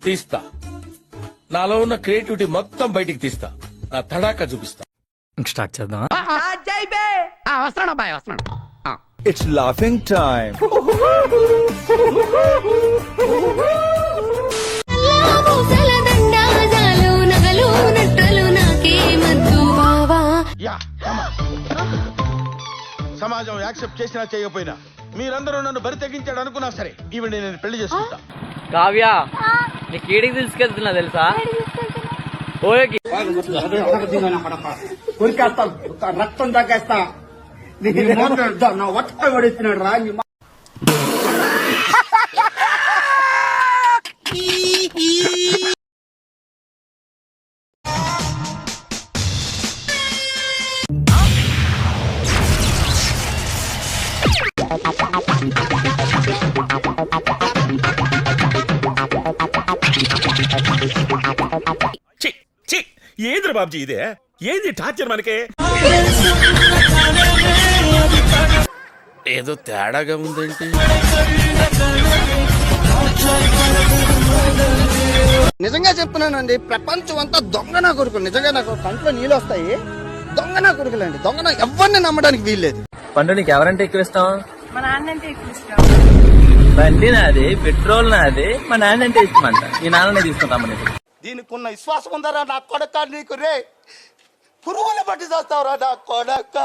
తీస్తా. నాలో ఉన్న క్రియేటివిటీ మొత్తం బయటికి తీస్తా. నా తడాకా చూపిస్తా. స్టార్ట్ చేద్దాం. వస్తున్నాడు అబ్బాయి, వస్తున్నాడు. It's laughing time. సమాజం యాక్సెప్ట్ చేసినా చేయకపోయినా మీరందరూ నన్ను బరి తెగించాడు అనుకున్నా సరే ఈవిడ నేను పెళ్లి చేసుకుంటా. కావ్య, నీ కీడికి తీసుకెళ్తున్నా తెలుసా? ఓయకి రక్తం తగ్గేస్తా నా ఒక్క పడిస్తున్నాడు రా. ఏంద్ర బాబ్జీ ఇదే? ఏంది టార్చర్ మనకే? ఏదో తేడాగా ఉందేంటి? నిజంగా చెప్తున్నానండి, ప్రపంచం అంతా దొంగ నా కొడుకులు. నిజంగా నాకు కంట్లో నీళ్ళు వస్తాయి. దొంగ నా కొడుకులండి, దొంగ నా ఎవరిని నమ్మడానికి వీల్లేదు. పండు, నీకు ఎవరంటే ఎక్కువ ఇష్టం? మా నాన్న అంటే ఎక్కువ ఇష్టం. బండి నాది, పెట్రోల్ నాది, మా నాన్న అంటే ఇష్టం అంట. ఈ నాన్ననే తీసుకుంటామని. దీనికి ఉన్న విశ్వాసం ఉందరా నా కొడక నీకు? రే పురుగుల బట్టి చేస్తావురా నా కొడక.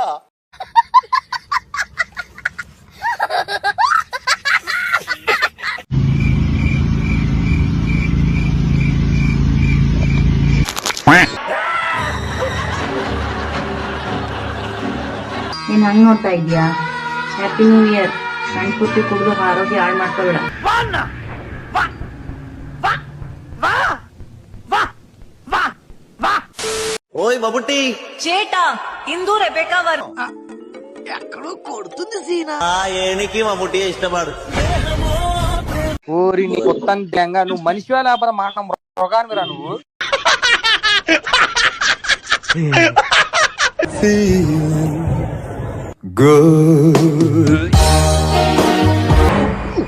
ನೀನ್ ಹಂಗ್ ನೋಡ್ತಾ ಇದ್ಯಾ? Happy new year. ಸಣ್ಣ ಪುಟ್ಟಿ ಕುಡಿದು ಆರೋಗ್ಯ ಹಾಳು ಮಾಡ್ಕೋಬೇಡ. ఓయ్ బబుట్టి, చేటా ఇందు రెబెకా వారు ఎక్కడో కొడుతుంది సీనా. ఏనికి మా బుట్టి ఇష్టపడు. ఓరి నీ కొత్త దెంగ, నువ్వు మనిషి లేకపోతే మాట మృగానివిరా నువ్వు.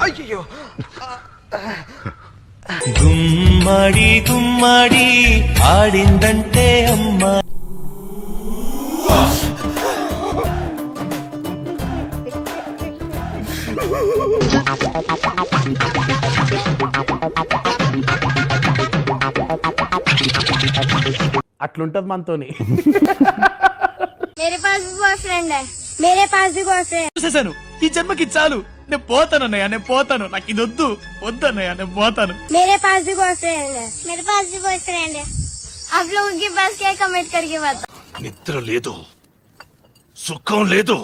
అయ్యో, గుమ్మడి గుమ్మడి ఆడిందంటే అమ్మ. అట్లుంటది మనతోని. मेरे पास भी बॉयफ्रेंड है. मेरे पास भी बॉयफ्रेंड. చూసేసాను, ఈ జన్మకి చాలు. నేను పోతాను అన్నయ్య, నేను పోతాను. నాకు ఇది వద్దు, వద్దన్నయ్య, నేను పోతాను. मेरे पास भी बॉयफ्रेंड है. मेरे पास भी बॉयफ्रेंड है. आप लोगों के पास क्या कमेंट करके बताओ. నిద్ర లేదు, సుఖం లేదు,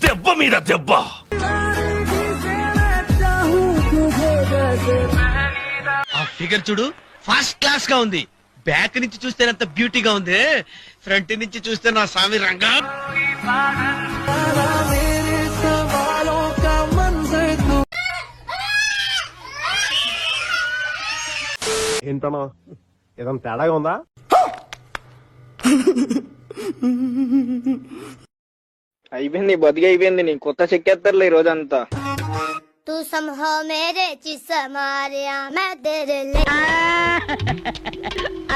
దెబ్బ మీద దెబ్బ. ఆ ఫిగర్ చూడు, ఫస్ట్ క్లాస్ గా ఉంది. బ్యాక్ నుంచి చూస్తే అంత బ్యూటీగా ఉంది, ఫ్రంట్ నుంచి చూస్తే నా స్వామి రంగా. ఏంటన్నా ఏదైనా తేడాగా ఉందా? అయిపోయింది, బతికి అయిపోయింది. నీ కొత్త చెక్కేస్తారులే ఈ రోజంతా. तू समझो मेरे जिस मारे मैं तेरे ले.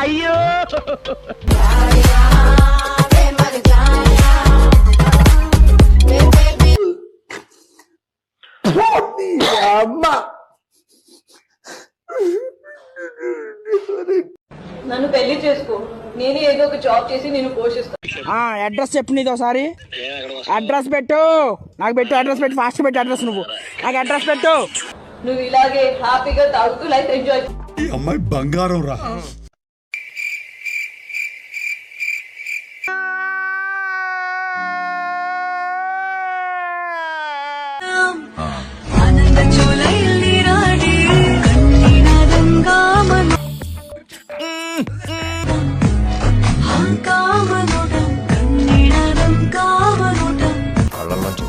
అయ్యో, నన్ను పెళ్లి చేసుకో. నేను ఏదో ఒక జాబ్ చేసి నేను పోషిస్తాను. అడ్రస్ చెప్పు నీది ఒకసారి. అడ్రస్ పెట్టు, నాకు పెట్టు. అడ్రస్ పెట్టు, ఫాస్ట్ పెట్టు అడ్రస్. నువ్వు నాకు అడ్రస్ పెట్టు. నువ్వు ఇలాగే హ్యాపీగా తాగుతూ లైఫ్ ఎంజాయ్. ఈ అమ్మాయి బంగారం రా.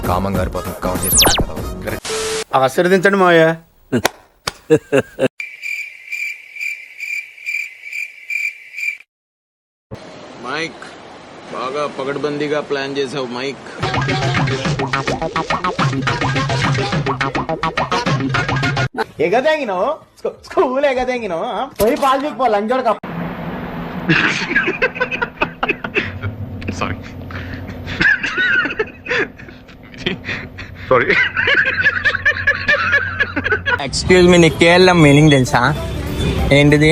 కామం గారిపోతుంది. కవర్ చేసుకోవాలి. ఆశీర్వదించండి మావయ్య. మైక్ బాగా పగడ్బందీగా ప్లాన్ చేసావు మైక్. ఎగదెంగినావు స్కూల్ ఎగదెంగినావు పోయి పాలు చూపో లంచోడు కప్ప ఎక్స్క్యూజ్ మీ నీకు కేఎల్ఎం మీనింగ్ తెలుసా ఏంటిది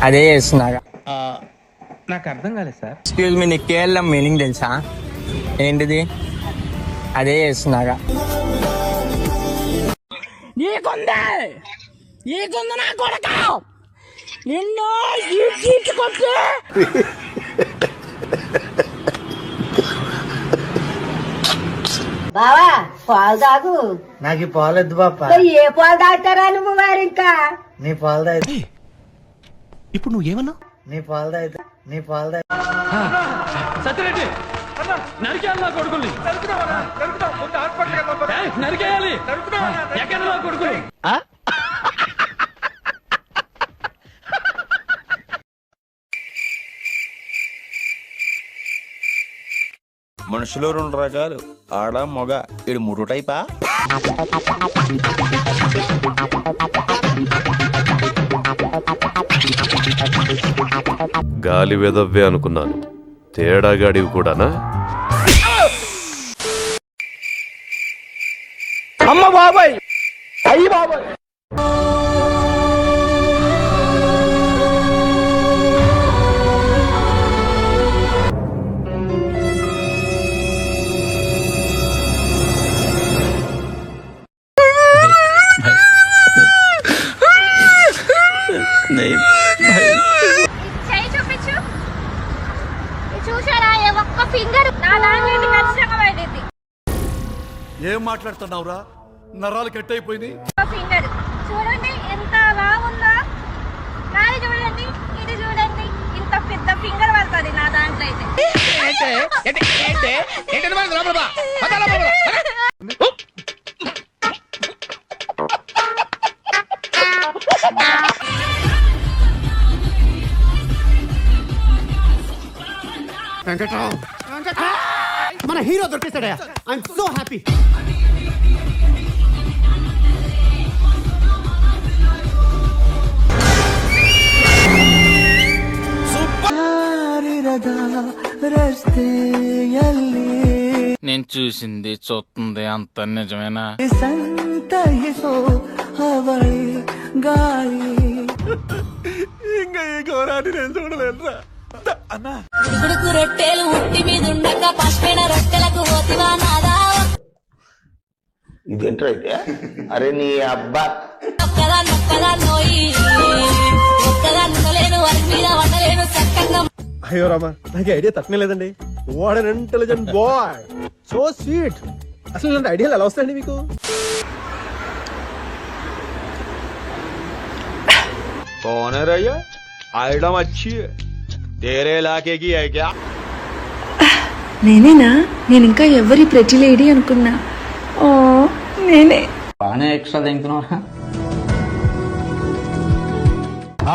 అదే చేస్తున్నాగా నాకు అర్థం కాలేదు సార్. ఎక్స్క్యూజ్ మీ నీకు కేఎల్ఎం మీనింగ్ తెలుసా ఏంటిది అదే చేస్తున్నాగా బావా పాలు తాగు. నాకు పాలొద్దు బాప ఏ పాలు తాగుతారా నువ్వు వారు ఇంకా? నీ పాలు తాగు ఇప్పుడు నువ్వు ఏమన్నా నీ పాలు తాగు నీ పాలు తాగు సత్యరెడ్డి నరికేయాలి నా కొడుకుల్ని నరికేయాలి ఎక్కడ నా కొడుకులు మనుషులు రెండు రకాలు, ఆడ మొగ. ఇది మూడు టైపా? గాలి వెదవ్వే అనుకున్నాను, తేడాగాడివి కూడానా? అమ్మ బాబాయ్ అయ్యి బాబాయ్ చేయి చూపించు. చూసారా ఏ ఒక్క ఫింగర్ నా దాంట్లో ఖచ్చితంగా పడింది. ఏం మాట్లాడుతున్నావురా? నరాలు కట్ అయిపోయింది. ఫింగర్ చూడండి ఎంత బాగుందో. నాది చూడండి, ఇది చూడండి, ఇంత పెద్ద ఫింగర్ పడుతుంది నా దాంట్లో అయితే. మన హీరో దొరికేస్తాడా? I'm so happy. నేను చూసింది చూస్తుంది అంత నిజమేనా? ఇంకా ఈ ఘోరాన్ని నేను చూడలేదురా అన్నా. ఉడుకు రొట్టెలు ఉట్టి మీద ఉండక పసిపోయిన రొట్టెలకు పోతివా నాదా? ఇదేంట్రా అయితే? అరే నీ అబ్బా ఒక్కదా నొక్కదా నోయి ఒక్కదా ఉండలేను వారి మీద వండలేను చక్కగా. అయ్యో రామా, నాకు ఐడియా తక్కువ లేదండి. What an intelligent boy, so sweet. అసలు ఇలాంటి ఐడియాలు ఎలా వస్తాయండి మీకు? कौन है रैया? आइटम अच्छी है, तेरे इलाके की है क्या? నేనేనా? నేను ఇంకా ఎవరి ప్రతి లేడీ అనుకున్నా. ఓ నేనే. బాగానే ఎక్స్ట్రా తింటున్నా.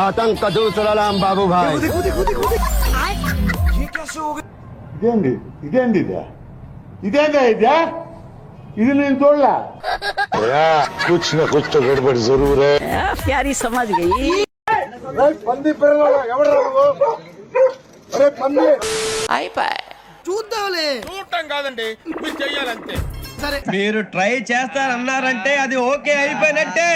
ఆతంక దూసలాం బాబు భాయ్. ఇదేంది ఇదేంది ఇదే ఇదేందా ఇదే? ఇది నేను చూడలా. కుచ్ నా కుచ్ తో గడబడి జరూర్ హై. ప్యారీ సమాజ్ గయి. పంది పిల్లలు ఎవడరా నువ్వు? అరే పంది. చూద్దాంలే. చూడటం కాదండి, మీరు చెయ్యాలంతే. మీరు ట్రై చేస్తారన్నారంటే అది ఓకే అయిపోయినట్టే.